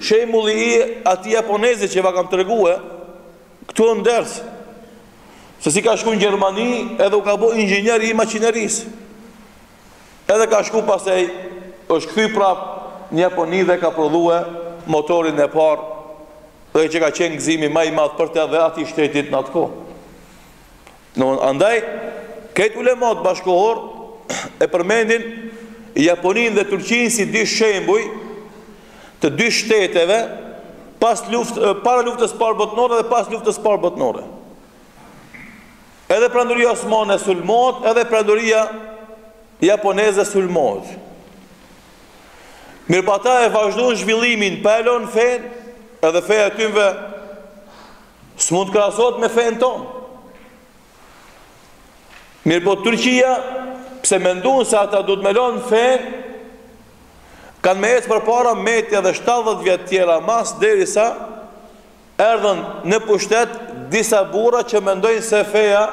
shembulli I atij japonezi që va kam tregue këtu në ders, se si ka shku në Gjermani edhe u ka bo inxhinier I maqinerisë. Edhe ka shku pastaj është kthy prap në Japoni dhe ka prodhue motorin e parë, dhe që ka qenë gëzimi më I madh për të dhe atij shtetit në atë kohë. Andaj, këtë ulemat bashkohor e përmendin Japoninë dhe Turqinë si dy shembuj të dy shteteve para luftës parë botërore dhe pas luftës parë botërore. Edhe Perandoria Osmane sulmohet, edhe Perandoria Japoneze sulmohet. Mirë pa ata e vazhdojnë zhvillimin, pa e lënë fen, edhe feja e tyre s'mund të krahasohet me fen tonë. Mirë po Turqia, pse mendon se ata do të me lënë fen, kanë me ecë përpara Meti edhe 70 vjet tjera mas, derisa erdhën në pushtet disa burra që mendojnë se feja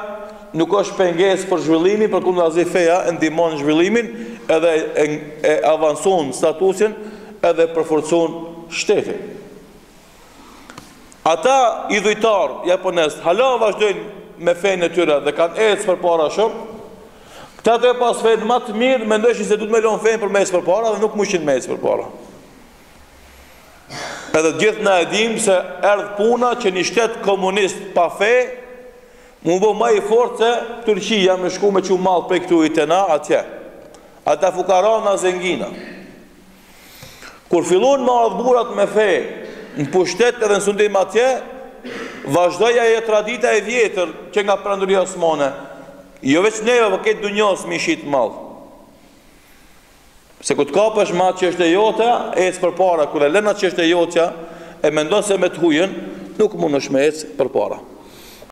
nuk është pengesë për zhvillimin, përkundazi feja e ndihmon zhvillimin edhe e avanson statusin edhe përforcon shtetin. Ata idhujtar japonez hala vazhdojnë me fenë e tyre dhe kanë ecë përpara shumë. Këta të pas fenë më të mirë mendojnë se duhet me lënë fenë për me ecë përpara dhe nuk mushin me ecë përpara. Edhe gjithë na e dim se erdh puna që një shtet komunist pa fe mu bo më I fortë se Turqia me shku me që mallë prej këtu I tena atje. Ata fukarana zengina. Kur fillon me ardhburat me fe në pushtet edhe në sundim atje, vazhdoi ajo tradita e vjetër që nga Perandoria Osmane. Jo veç neve, por këtë dunjos mi shit mallë. Se ku të kapësh ma që është e jotja, ecë përpara, kur e lëna që është e jotja, e mendon se me të hujen, nuk mund është me ecë përpara.